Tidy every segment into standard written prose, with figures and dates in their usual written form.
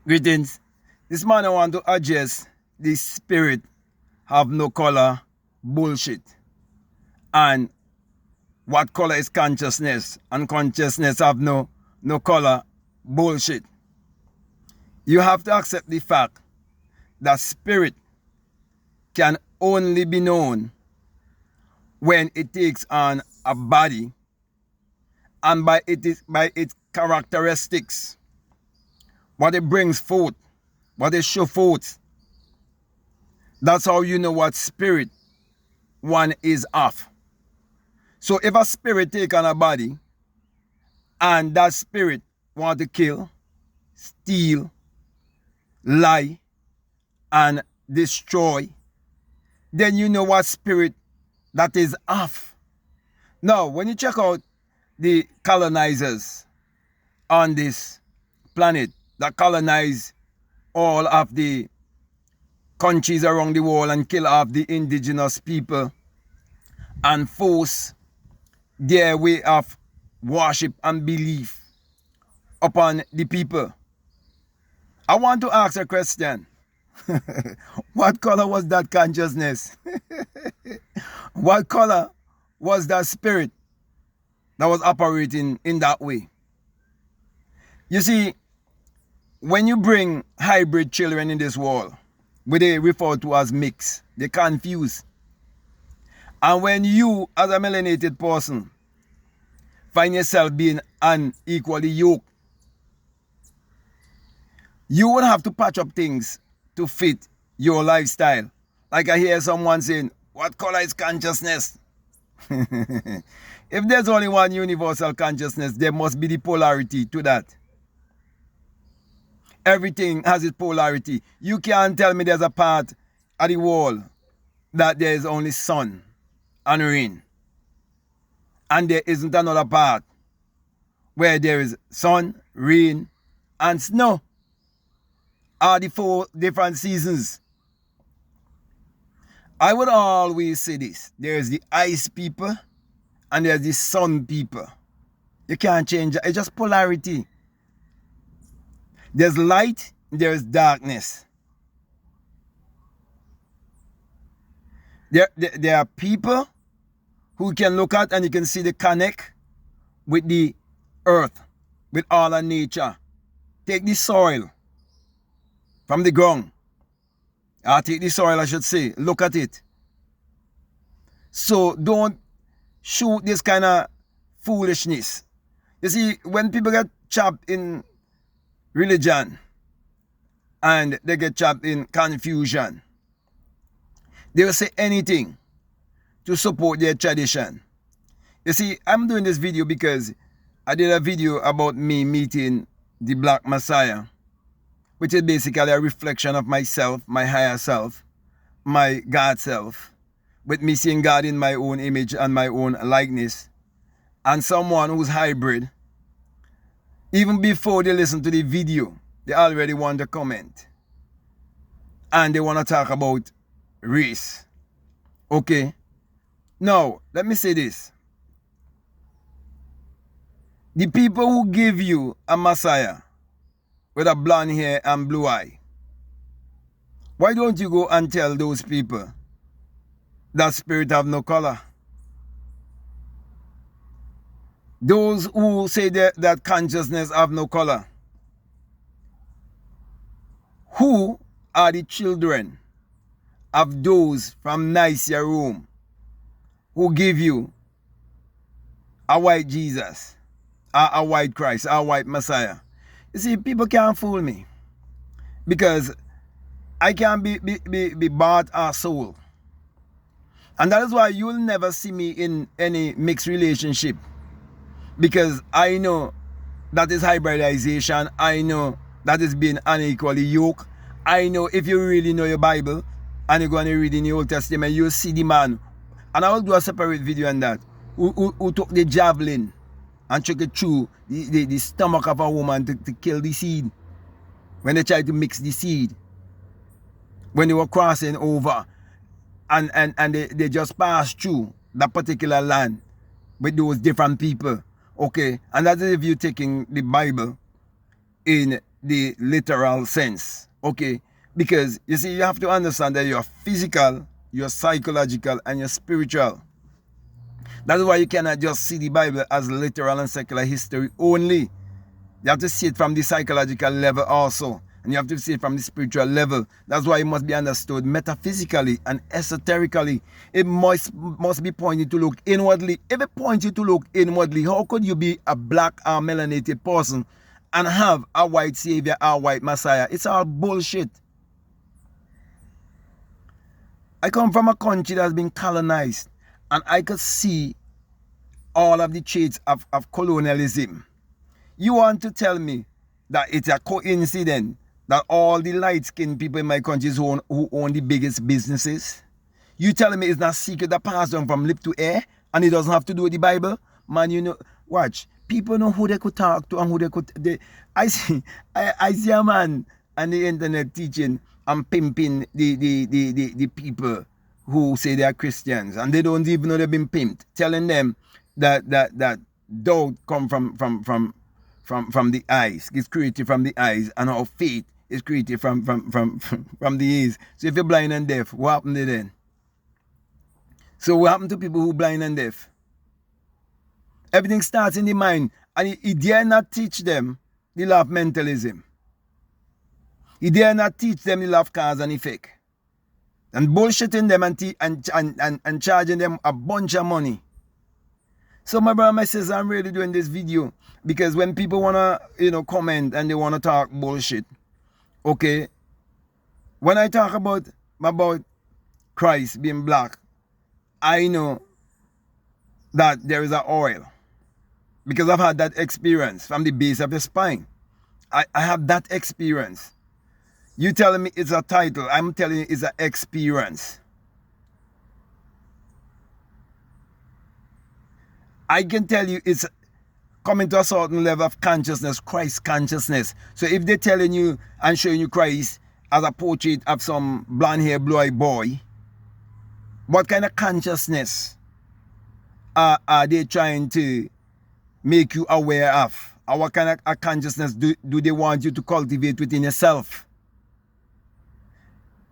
Greetings. This man I want to address the spirit have no color bullshit. And what color is consciousness? And consciousness have no color bullshit. You have to accept the fact that spirit can only be known when it takes on a body and by its characteristics, what it brings forth, what it shows forth. That's how you know what spirit one is of. So if a spirit take on a body and that spirit want to kill, steal, lie, and destroy, then you know what spirit that is of. Now, when you check out the colonizers on this planet that colonize all of the countries around the world and kill off the indigenous people and force their way of worship and belief upon the people, I want to ask a question. What color was that consciousness? What color was that spirit that was operating in that way? You see, when you bring hybrid children in this world, what they refer to as mix, they confuse. And when you, as a melanated person, find yourself being unequally yoked, you would have to patch up things to fit your lifestyle. Like I hear someone saying, what color is consciousness? If there's only one universal consciousness, there must be the polarity to that. Everything has its polarity. You can't tell me there's a part of the wall that there is only sun and rain, and there isn't another part where there is sun, rain, and snow. Are the 4 different seasons. I would always say this. There's the ice people and there's the sun people. You can't change it. It's just polarity. There's light, there's darkness. There are people who can look at and you can see the connect with the earth, with all of nature. Take the soil from the ground. Take the soil, I should say. Look at it. So don't shoot this kind of foolishness. You see, when people get trapped in religion and they get trapped in confusion, they will say anything to support their tradition. You see, I'm doing this video because I did a video about me meeting the Black Messiah, which is basically a reflection of myself, my higher self, my God self, with me seeing God in my own image and my own likeness, and someone who's hybrid. Even before they listen to the video, they already want to comment. And they want to talk about race. Okay? Now, let me say this. The people who give you a Messiah with a blonde hair and blue eye, why don't you go and tell those people that spirit have no color? Those who say that consciousness have no color, who are the children of those from Nicaea, Rome, who give you a white Jesus, a white Christ, a white Messiah? You see, people can't fool me because I can't be bought or sold. And that is why you'll never see me in any mixed relationship, because I know that is hybridization. I know that is being unequally yoked. I know if you really know your Bible and you're going to read in the Old Testament, you'll see the man, and I will do a separate video on that, who took the javelin and took it through the stomach of a woman to kill the seed. When they tried to mix the seed, when they were crossing over, and they just passed through that particular land with those different people. Okay, and that is if you're taking the Bible in the literal sense, okay? Because you see, you have to understand that you're physical, you're psychological, and you're spiritual. That's why you cannot just see the Bible as literal and secular history only. You have to see it from the psychological level also. And you have to see it from the spiritual level. That's why it must be understood metaphysically and esoterically. It must be pointed to look inwardly. If it points you to look inwardly, how could you be a black or melanated person and have a white savior or white messiah? It's all bullshit. I come from a country that's been colonized, and I could see all of the traits of colonialism. You want to tell me that it's a coincidence that all the light-skinned people in my country who own the biggest businesses? You telling me it's not secret that passed on from lip to ear and it doesn't have to do with the Bible? Man, you know, watch. People know who they could talk to and who they could... I see a man on the internet teaching and pimping the people who say they are Christians, and they don't even know they've been pimped, telling them that doubt come from the eyes, it's created from the eyes, and our faith is created from the ears. So if you're blind and deaf, what happened to then? So what happened to people who are blind and deaf? Everything starts in the mind, and he dare not teach them the law of mentalism. He dare not teach them the law of cause and effect. And bullshitting them and charging them a bunch of money. So my brother, my sister, I'm really doing this video because when people wanna, comment and they wanna talk bullshit, okay. When I talk about Christ being black, I know that there is an oil because I've had that experience from the base of the spine. I have that experience. You telling me it's a title, I'm telling you it's an experience. I can tell you it's coming to a certain level of consciousness, Christ consciousness. So if they're telling you and showing you Christ as a portrait of some blonde hair, blue eyed boy, what kind of consciousness are they trying to make you aware of? Or what kind of consciousness do they want you to cultivate within yourself?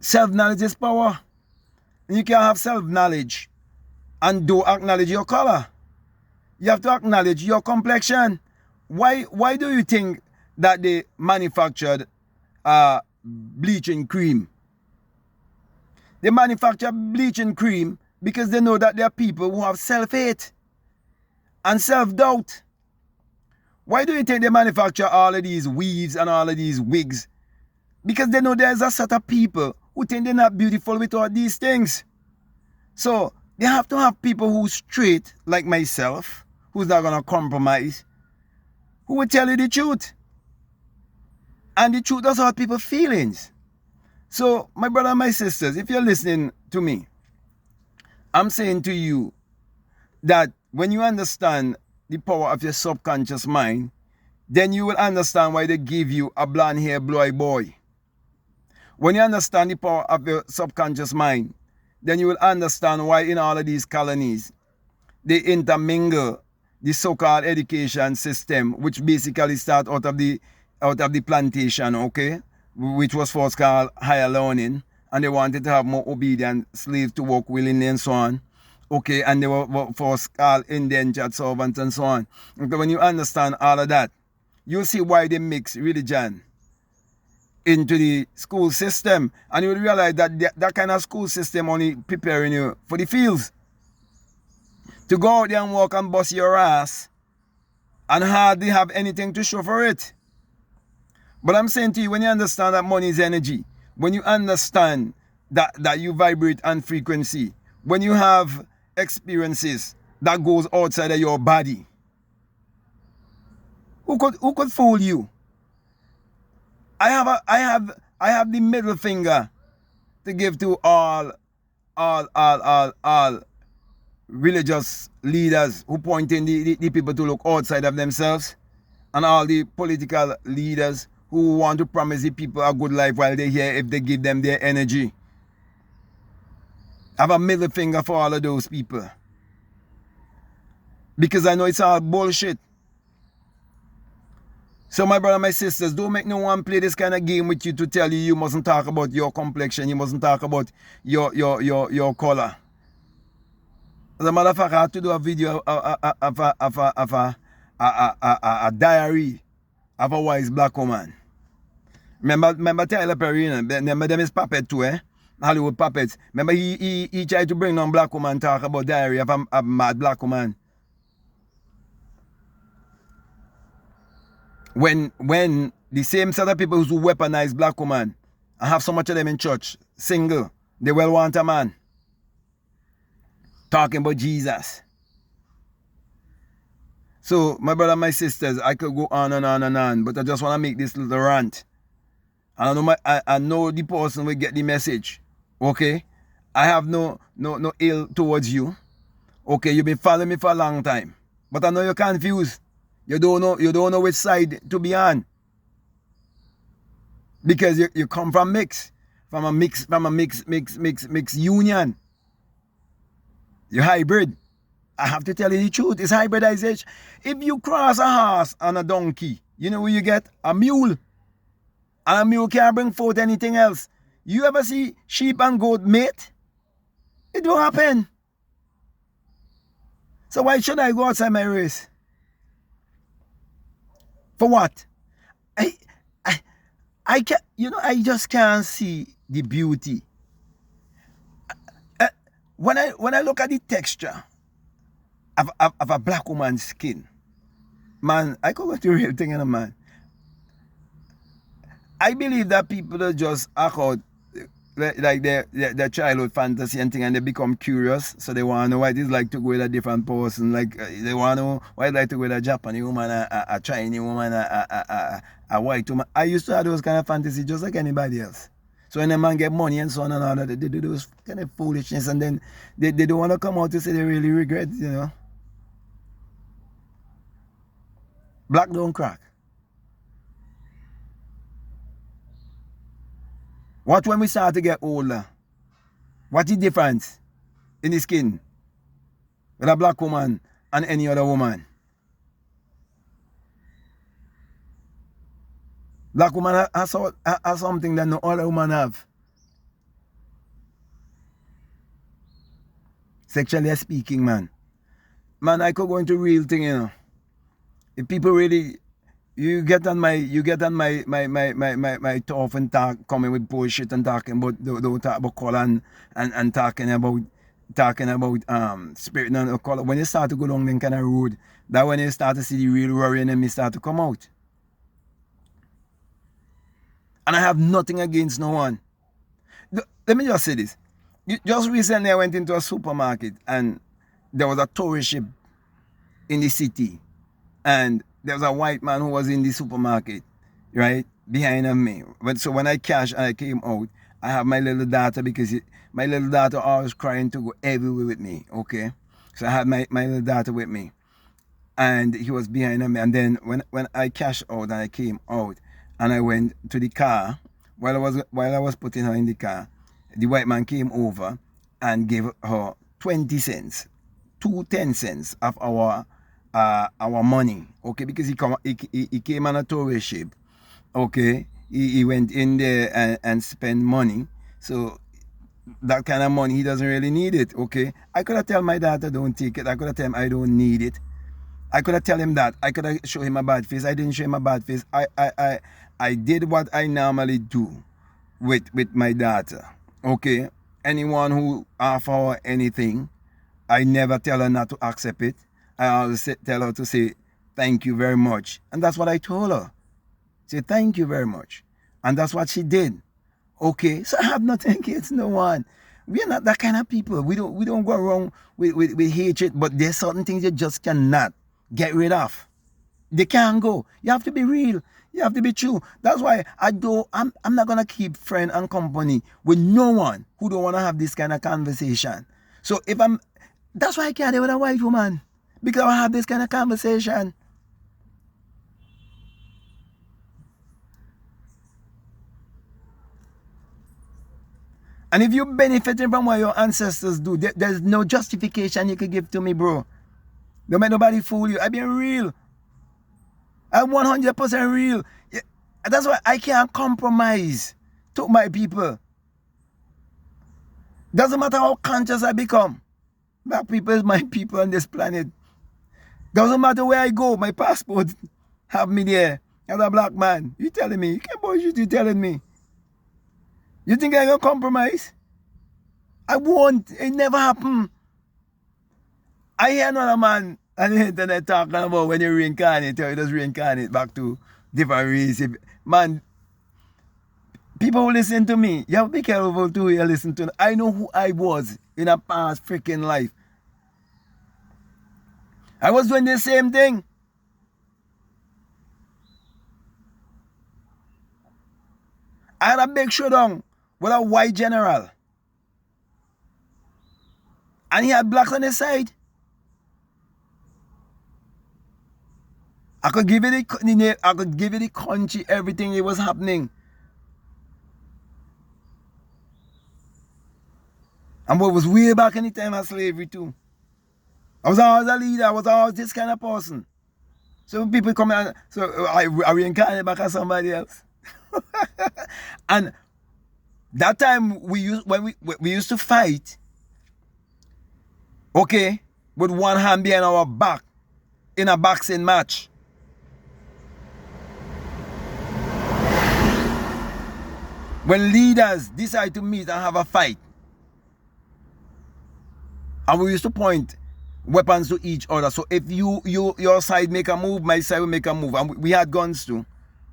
Self-knowledge is power. And you can't have self-knowledge and don't acknowledge your color. You have to acknowledge your complexion. Why do you think that they manufactured bleaching cream? They manufacture bleaching cream because they know that there are people who have self-hate and self-doubt. Why do you think they manufacture all of these weaves and all of these wigs? Because they know there's a set of people who think they're not beautiful without these things. So they have to have people who's straight, like myself, who's not going to compromise, who will tell you the truth. And the truth does hurt people's feelings. So, my brother and my sisters, if you're listening to me, I'm saying to you that when you understand the power of your subconscious mind, then you will understand why they give you a blonde hair, blue-eyed boy. When you understand the power of your subconscious mind, then you will understand why in all of these colonies, they intermingle the so-called education system, which basically start out of the plantation, okay, which was first called higher learning, and they wanted to have more obedient slaves to work willingly and so on, okay, and they were first called indentured servants and so on. Okay, when you understand all of that, you'll see why they mix religion into the school system, and you will realize that that kind of school system only preparing you for the fields. To go out there and walk and bust your ass and hardly have anything to show for it. But I'm saying to you, when you understand that money is energy, when you understand that you vibrate on frequency, when you have experiences that goes outside of your body, who could fool you? I have the middle finger to give to all religious leaders who pointing the people to look outside of themselves, and all the political leaders who want to promise the people a good life while they're here if they give them their energy. I have a middle finger for all of those people, because I know it's all bullshit. So my brother, my sisters, don't make no one play this kind of game with you to tell you you mustn't talk about your complexion, you mustn't talk about your color. As a matter of fact, I had to do a video of a diary of a wise black woman. Remember Tyler Perry, remember them is puppet too, eh? Hollywood puppets. Remember he tried to bring on black woman, talk about diary of a mad black woman. When the same set of people who weaponize black woman, I have so much of them in church, single, they well want a man. Talking about Jesus. So, my brother, my sisters, I could go on and on and on, but I just want to make this little rant. And I know the person will get the message. Okay? I have no ill towards you. Okay, you've been following me for a long time. But I know you're confused. You don't know which side to be on. Because you come from mix union. You're hybrid. I have to tell you the truth. It's hybridization. If you cross a horse and a donkey, you know what you get? A mule. And a mule can't bring forth anything else. You ever see sheep and goat mate? It don't happen. So why should I go outside my race? For what? I can't, I just can't see the beauty. When I look at the texture of a black woman's skin, man, I could go to real thing in a man. I believe that people are just act out like their childhood fantasy and thing, and they become curious, so they want to know what it is like to go with a different person. Like they want to know what it's like to go with a Japanese woman, a Chinese woman, a white woman. I used to have those kind of fantasies just like anybody else. So when a man get money and so on and all that, they do those kind of foolishness, and then they don't want to come out to say they really regret, Black don't crack. What when we start to get older? What's the difference in the skin with a black woman and any other woman? Black woman has something that no other woman have. Sexually speaking, man. Man, I could go into real thing, If people really, you get on my tough and talk, coming with bullshit and talking about, don't talk about color and talking about spirit and color. When you start to go down that kind of road, that when you start to see the real worry and them start to come out. And I have nothing against no one. Let me just say this. Just recently I went into a supermarket and there was a tourist ship in the city. And there was a white man who was in the supermarket, right, behind me. So when I cashed and I came out, I have my little daughter because my little daughter always crying to go everywhere with me, okay? So I had my little daughter with me. And he was behind me. And then when I cashed out and I came out and I went to the car, while I was putting her in the car, the white man came over and gave her 20 cents, 10 cents of our money, okay, because he came on a tourist ship, okay, he went in there and spent money, so that kind of money he doesn't really need it, okay. I could have told my daughter don't take it, I could have told him I don't need it, I could have tell him that, I could have show him a bad face, I didn't show him a bad face, I did what I normally do with my daughter, okay. Anyone who offer her anything, I never tell her not to accept it. I always tell her to say, thank you very much. And that's what I told her. Say, thank you very much. And that's what she did. Okay, so I have nothing against no one. We're not that kind of people. We don't go around with hatred, but there's certain things you just cannot get rid of. They can't go. You have to be real. You have to be true. That's why I'm not going to keep friend and company with no one who don't want to have this kind of conversation. So that's why I can't deal with a white woman. Because I have this kind of conversation. And if you're benefiting from what your ancestors do, there's no justification you could give to me, bro. Don't make nobody fool you. I be real. I'm 100% real. Yeah, that's why I can't compromise to my people. Doesn't matter how conscious I become. Black people is my people on this planet. Doesn't matter where I go, my passport have me there as a black man. You telling me? You can't bullshit, you telling me. You think I gonna compromise? I won't. It never happen. I hear another man on the internet talking about when you reincarnate, or you just reincarnate back to different race. Man, people who listen to me, you have to be careful too who you listen to. I know who I was in a past freaking life. I was doing the same thing. I had a big showdown with a white general. And he had blacks on his side. I could give you the country, everything that was happening. And what was way back in the time of slavery too. I was always a leader, I was always this kind of person. So when people come and so I reincarnate back as somebody else. And that time we used to fight, okay, with one hand behind our back in a boxing match. When leaders decide to meet and have a fight, and we used to point weapons to each other. So if your side make a move, my side will make a move. And we had guns too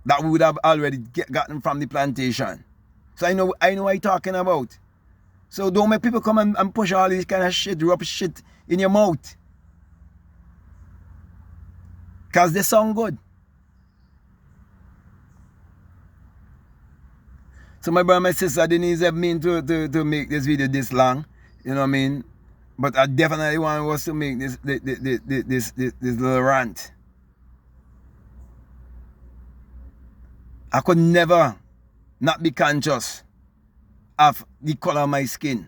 that we would have already gotten from the plantation. So I know what I'm talking about. So don't make people come and push all this kind of shit, rub shit in your mouth. Because they sound good. So my brother and my sister didn't even mean to make this video this long. You know what I mean? But I definitely want us to make this little rant. I could never not be conscious of the color of my skin.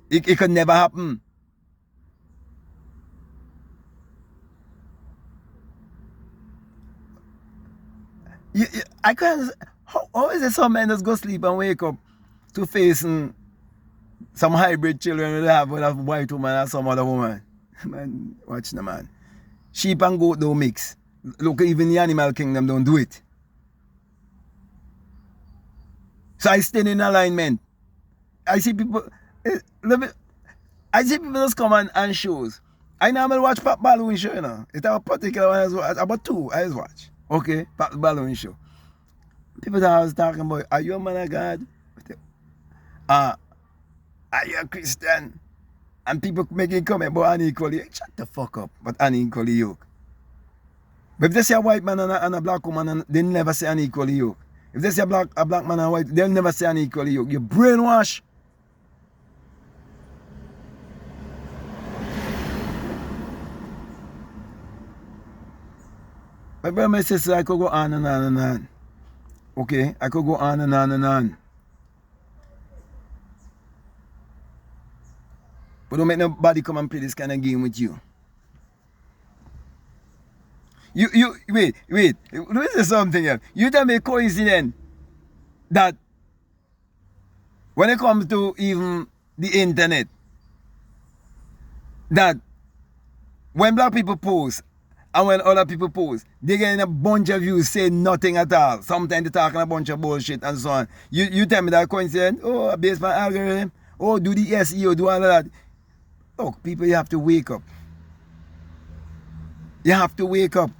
It could never happen. I can't. How is it some men just go sleep and wake up to facing some hybrid children they have with a white woman and some other woman? Man, watch the man. Sheep and goat don't mix. Look, even the animal kingdom don't do it. So I stay in alignment. I see people, just come and shows. I normally watch Pop Balloon show, you know. It's a particular one as well. About two I just watch. Okay, Pop Balloon show. People that I was talking about, are you a man of God? Are you a Christian? And people making comment about unequally. Shut the fuck up, but unequally yoke. But if they say a white man and a black woman, they never say unequally yoke. If they say a black man and a white, they'll never say unequally yoke. You brainwash. My brother and my sister, I could go on and on and on. Okay, I could go on and on and on. But don't make nobody come and play this kind of game with you. Wait, this is something else. You tell me coincidence that when it comes to even the internet, that when black people post and when other people post, they get a bunch of views saying nothing at all. Sometimes they're talking a bunch of bullshit and so on. You tell me that coincidence? Oh, based on algorithm. Oh, do the SEO, do all of that. Look, people, you have to wake up. You have to wake up.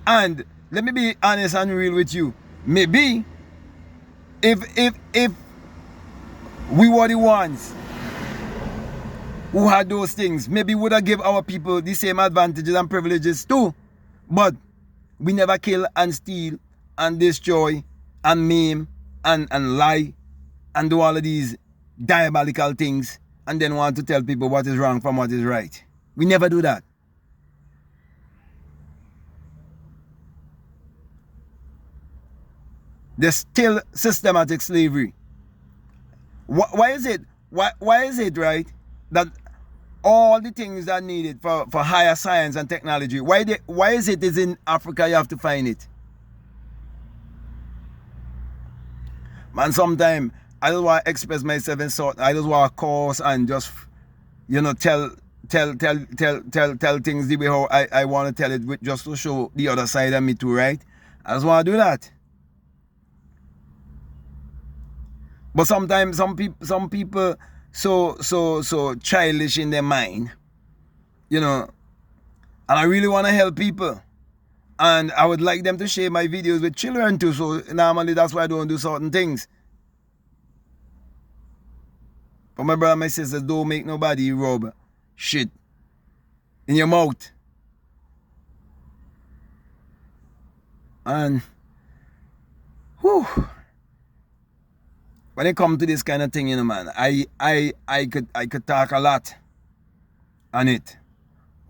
And let me be honest and real with you. Maybe if we were the ones who had those things, maybe would have give our people the same advantages and privileges too. But we never kill and steal and destroy and maim and lie and do all of these diabolical things and then want to tell people what is wrong from what is right. We never do that. There's still systematic slavery. Why is it? Why is it, right, that all the things that needed for higher science and technology. Why is it is in Africa you have to find it? Man, sometimes I just want to express myself in sort. I just want to course and just, you know, tell things the way how I want to tell it, just to show the other side of me too, right? I just want to do that. But sometimes some people so childish in their mind, you know, and I really want to help people. And I would like them to share my videos with children too, so normally that's why I don't do certain things. But my brother and my sisters, don't make nobody rub shit in your mouth. And whew, when it comes to this kind of thing, you know, man, I could talk a lot on it.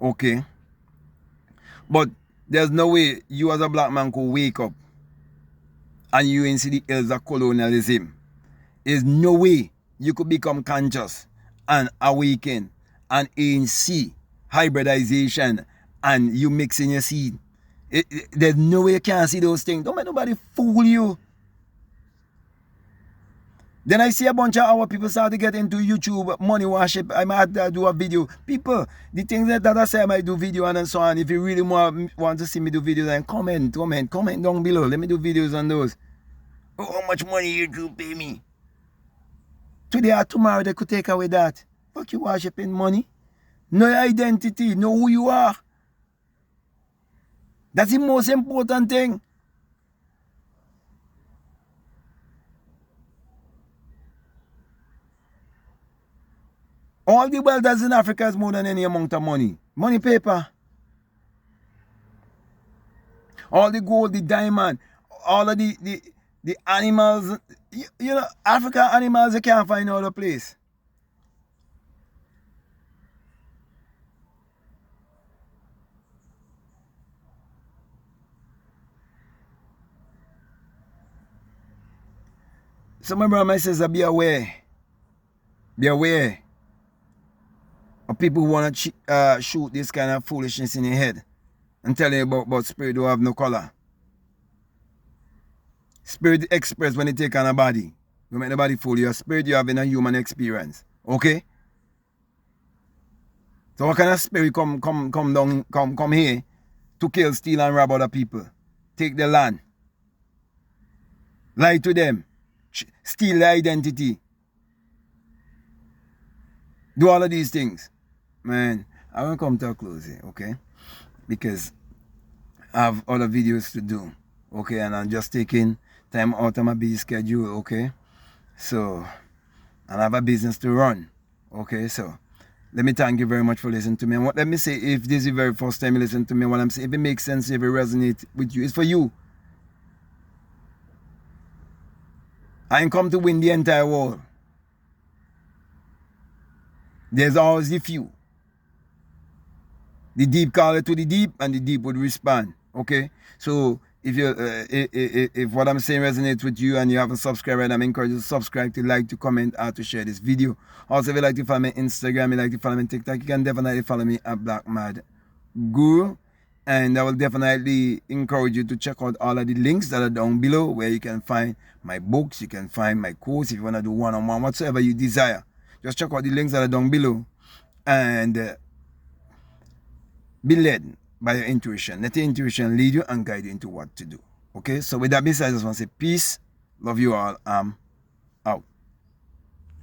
Okay. But there's no way you as a black man could wake up and you ain't see the ills of colonialism. There's no way you could become conscious and awaken and ain't see hybridization and you mixing your seed. There's no way you can't see those things. Don't let nobody fool you. Then I see a bunch of our people start to get into YouTube, money worship. I might do a video. People, the things that I say I might do video and so on. If you really want to see me do videos, then comment down below. Let me do videos on those. Oh, how much money YouTube pay me? Today or tomorrow they could take away that. Fuck you worshiping money. Know your identity. Know who you are. That's the most important thing. All the wealth that's in Africa is more than any amount of money. Money paper. All the gold, the diamond, all of the animals. You know, African animals you can't find in other place. So my brother and my sister, be aware. Be aware of people who want to shoot this kind of foolishness in your head and tell you about spirit who have no color. Spirit express when you take on a body. You make the body fool you. Spirit you have in a human experience. Okay? So what kind of spirit come here to kill, steal, and rob other people? Take their land. Lie to them. Steal their identity. Do all of these things. Man, I will come to a close here, okay? Because I have other videos to do, okay? And I'm just taking time out of my busy schedule, okay? So, and I have a business to run, okay? So, let me thank you very much for listening to me. And let me say, if this is the very first time you listen to me, what I'm saying, if it makes sense, if it resonates with you, it's for you. I ain't come to win the entire world. There's always the few. The deep call it to the deep, and the deep would respond. Okay? So if you if what I'm saying resonates with you and you haven't subscribed, I'm encouraged to subscribe, to like, to comment, or to share this video. Also, if you like to follow me on Instagram, you like to follow me on TikTok, you can definitely follow me at BlackMadGuru. And I will definitely encourage you to check out all of the links that are down below, where you can find my books, you can find my course, if you want to do one-on-one, whatsoever you desire. Just check out the links that are down below and be led by your intuition. Let your intuition lead you and guide you into what to do. Okay? So with that being said, I just want to say peace. Love you all.